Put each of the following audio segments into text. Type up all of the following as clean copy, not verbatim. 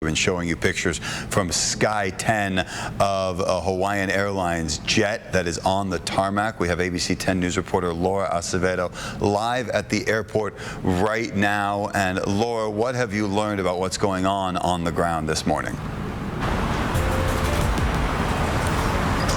We've been showing you pictures from Sky 10 of a Hawaiian Airlines jet that is on the tarmac. We have ABC 10 News reporter Laura Acevedo live at the airport right now. And Laura, what have you learned about what's going on the ground this morning?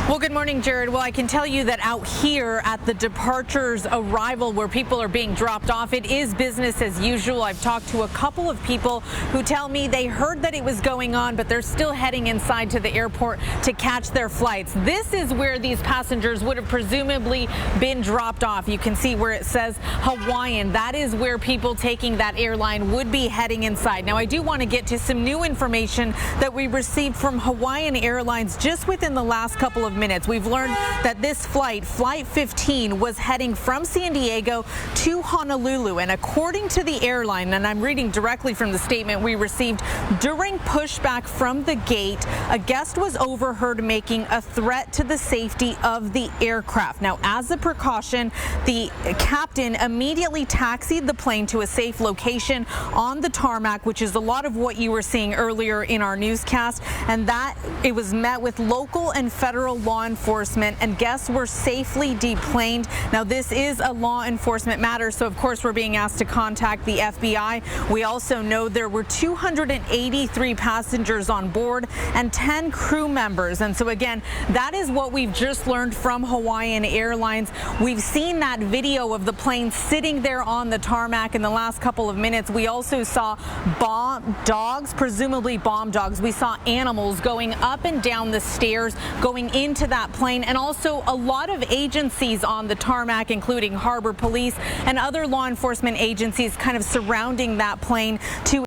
Well, good morning, Jared. Well, I can tell you that out here at the departures arrival where people are being dropped off, it is business as usual. I've talked to a couple of people who tell me they heard that it was going on, but they're still heading inside to the airport to catch their flights. This is where these passengers would have presumably been dropped off. You can see where it says Hawaiian. That is where people taking that airline would be heading inside. Now, I do want to get to some new information that we received from Hawaiian Airlines just within the last couple of minutes. We've learned that this flight, Flight 15, was heading from San Diego to Honolulu. And according to the airline, and I'm reading directly from the statement we received, during pushback from the gate, a guest was overheard making a threat to the safety of the aircraft. Now, as a precaution, the captain immediately taxied the plane to a safe location on the tarmac, which is a lot of what you were seeing earlier in our newscast, and that it was met with local and federal law enforcement, and guests were safely deplaned. Now, this is a law enforcement matter, so of course we're being asked to contact the FBI. We also know there were 283 passengers on board and 10 crew members. And so again, that is what we've just learned from Hawaiian Airlines. We've seen that video of the plane sitting there on the tarmac in the last couple of minutes. We also saw bomb dogs, presumably bomb dogs. We saw animals going up and down the stairs, going into that plane, and also a lot of agencies on the tarmac, including Harbor Police and other law enforcement agencies kind of surrounding that plane to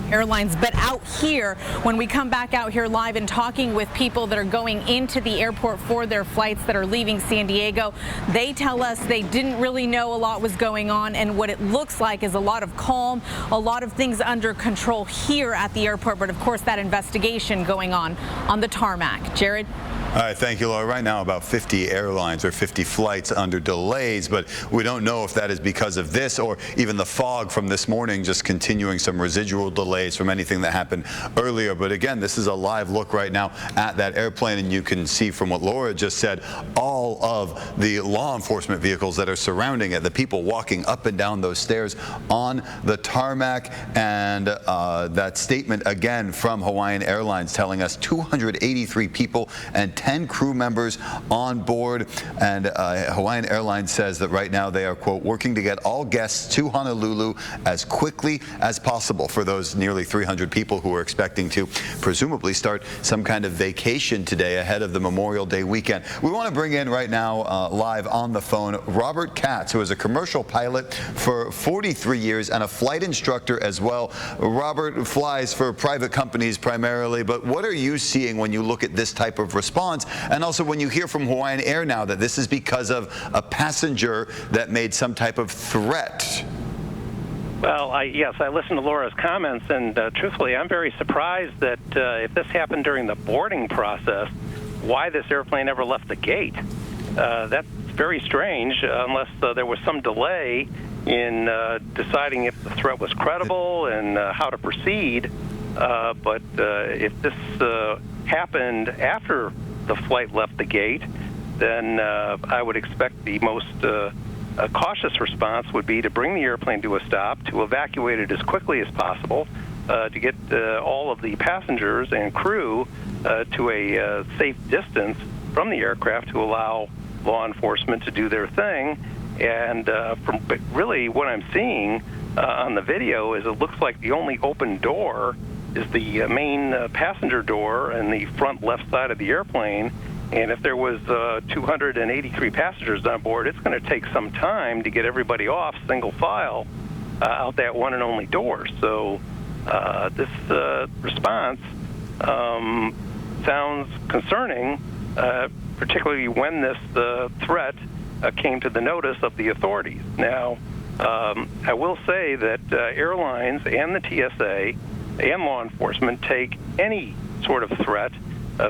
airlines. But out here, when we come back out here live and talking with people that are going into the airport for their flights that are leaving San Diego, they tell us they didn't really know a lot was going on, and what it looks like is a lot of calm, a lot of things under control here at the airport, but of course that investigation going on the tarmac. Jared? All right, thank you, Laura. Right now, about 50 airlines or 50 flights under delays, but we don't know if that is because of this or even the fog from this morning, just continuing some residual delays from anything that happened earlier. But again, this is a live look right now at that airplane, and you can see from what Laura just said, all of the law enforcement vehicles that are surrounding it, the people walking up and down those stairs on the tarmac, and that statement again from Hawaiian Airlines telling us 283 people and 10 crew members on board. And Hawaiian Airlines says that right now they are, quote, working to get all guests to Honolulu as quickly as possible for those nearly 300 people who are expecting to presumably start some kind of vacation today ahead of the Memorial Day weekend. We want to bring in right now live on the phone Robert Katz, who is a commercial pilot for 43 years and a flight instructor as well. Robert flies for private companies primarily, but what are you seeing when you look at this type of response? And also when you hear from Hawaiian Air now that this is because of a passenger that made some type of threat? Well, yes, I listened to Laura's comments, and truthfully, I'm very surprised that if this happened during the boarding process, why this airplane ever left the gate. That's very strange, unless there was some delay in deciding if the threat was credible and how to proceed. But if this happened after the flight left the gate, then I would expect the most cautious response would be to bring the airplane to a stop, to evacuate it as quickly as possible, to get all of the passengers and crew to a safe distance from the aircraft to allow law enforcement to do their thing. And from really what I'm seeing on the video is it looks like the only open door is the main passenger door in the front left side of the airplane. And if there was 283 passengers on board, it's going to take some time to get everybody off single file out that one and only door. So this response sounds concerning, particularly when this threat came to the notice of the authorities. Now, I will say that airlines and the TSA and law enforcement take any sort of threat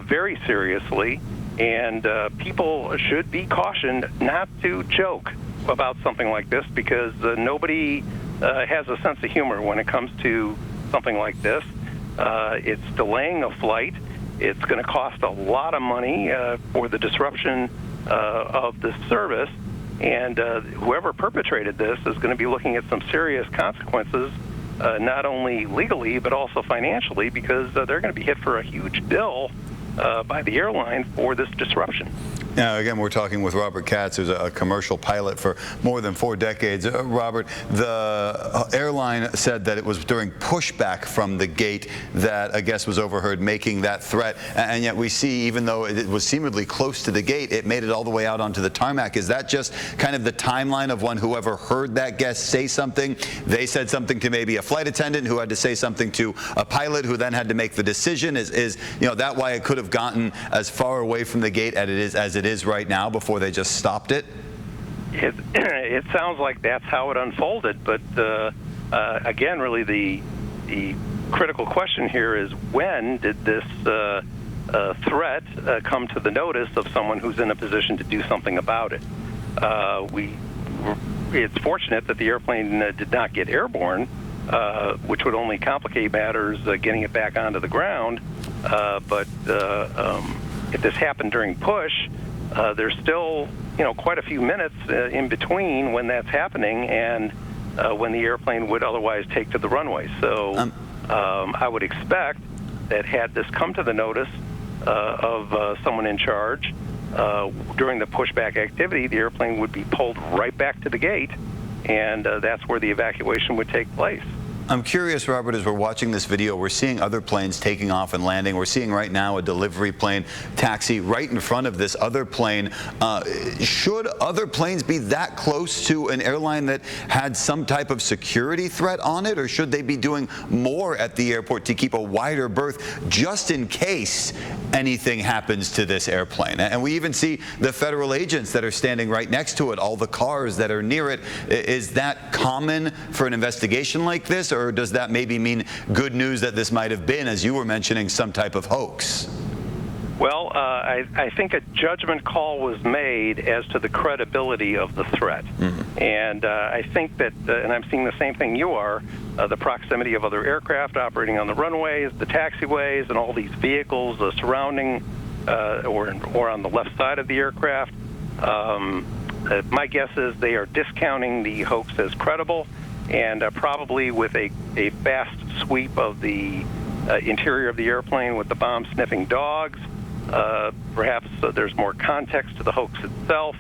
very seriously, and people should be cautioned not to joke about something like this, because nobody has a sense of humor when it comes to something like this. It's delaying a flight. It's going to cost a lot of money for the disruption of the service, and whoever perpetrated this is going to be looking at some serious consequences, not only legally but also financially, because they're going to be hit for a huge bill by the airline for this disruption. Now, again, we're talking with Robert Katz, who's a commercial pilot for more than 4 decades. Robert, the airline said that it was during pushback from the gate that a guest was overheard making that threat, and yet we see, even though it was seemingly close to the gate, it made it all the way out onto the tarmac. Is that just kind of the timeline of when whoever heard that guest say something, they said something to maybe a flight attendant who had to say something to a pilot who then had to make the decision? Is that why it could have gotten as far away from the gate as it is right now before they just stopped it? It sounds like that's how it unfolded, but again, really the critical question here is, when did this threat come to the notice of someone who's in a position to do something about it? It's fortunate that the airplane did not get airborne, which would only complicate matters getting it back onto the ground. But if this happened during push, there's still, quite a few minutes in between when that's happening and when the airplane would otherwise take to the runway. So I would expect that had this come to the notice of someone in charge during the pushback activity, the airplane would be pulled right back to the gate, and that's where the evacuation would take place. I'm curious, Robert, as we're watching this video, we're seeing other planes taking off and landing. We're seeing right now a delivery plane taxi right in front of this other plane. Should other planes be that close to an airline that had some type of security threat on it, or should they be doing more at the airport to keep a wider berth just in case anything happens to this airplane? And we even see the federal agents that are standing right next to it, all the cars that are near it. Is that common for an investigation like this? Or does that maybe mean good news that this might have been, as you were mentioning, some type of hoax? Well, I think a judgment call was made as to the credibility of the threat. Mm-hmm. And I think that, and I'm seeing the same thing you are, the proximity of other aircraft operating on the runways, the taxiways, and all these vehicles surrounding or on the left side of the aircraft. My guess is they are discounting the hoax as credible, and probably with a fast sweep of the interior of the airplane with the bomb-sniffing dogs. Perhaps there's more context to the hoax itself.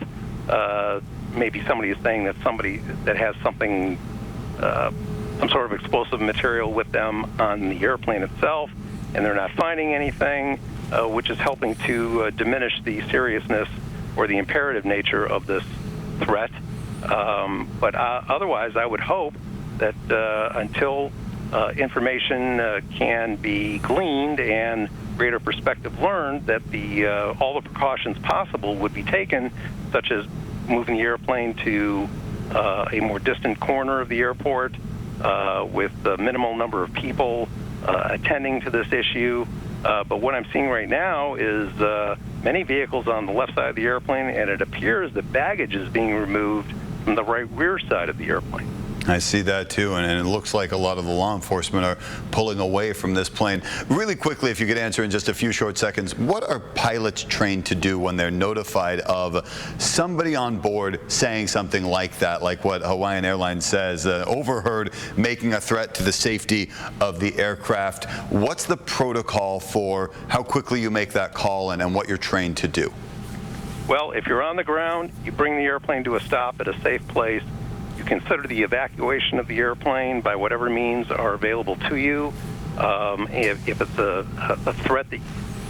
Maybe somebody is saying that somebody that has something, some sort of explosive material with them on the airplane itself, and they're not finding anything, which is helping to diminish the seriousness or the imperative nature of this threat. But otherwise, I would hope that until information can be gleaned and greater perspective learned, that all the precautions possible would be taken, such as moving the airplane to a more distant corner of the airport with a minimal number of people attending to this issue. But what I'm seeing right now is many vehicles on the left side of the airplane, and it appears that baggage is being removed from the right rear side of the airplane. I see that too, and it looks like a lot of the law enforcement are pulling away from this plane. Really quickly, if you could answer in just a few short seconds, what are pilots trained to do when they're notified of somebody on board saying something like that, like what Hawaiian Airlines says, overheard making a threat to the safety of the aircraft? What's the protocol for how quickly you make that call and what you're trained to do? Well, if you're on the ground, you bring the airplane to a stop at a safe place. You consider the evacuation of the airplane by whatever means are available to you. If it's a threat that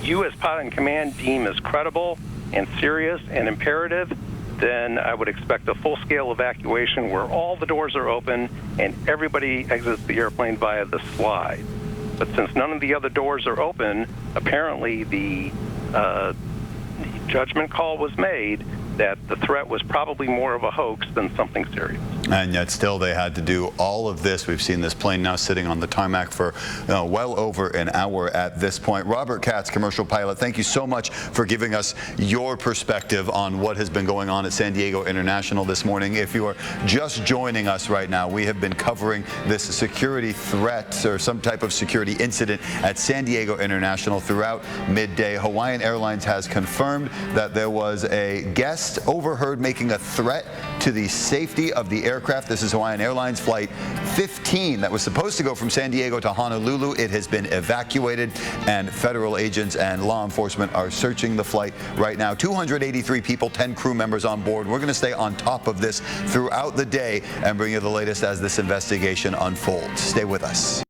you as pilot in command deem as credible and serious and imperative, then I would expect a full-scale evacuation where all the doors are open and everybody exits the airplane via the slide. But since none of the other doors are open, apparently the judgment call was made that the threat was probably more of a hoax than something serious. And yet still they had to do all of this. We've seen this plane now sitting on the tarmac for well over an hour at this point. Robert Katz, commercial pilot, thank you so much for giving us your perspective on what has been going on at San Diego International this morning. If you are just joining us right now, we have been covering this security threat or some type of security incident at San Diego International throughout midday. Hawaiian Airlines has confirmed that there was a guest overheard making a threat to the safety of the aircraft. This is Hawaiian Airlines Flight 15 that was supposed to go from San Diego to Honolulu. It has been evacuated, and federal agents and law enforcement are searching the flight right now. 283 people, 10 crew members on board. We're going to stay on top of this throughout the day and bring you the latest as this investigation unfolds. Stay with us.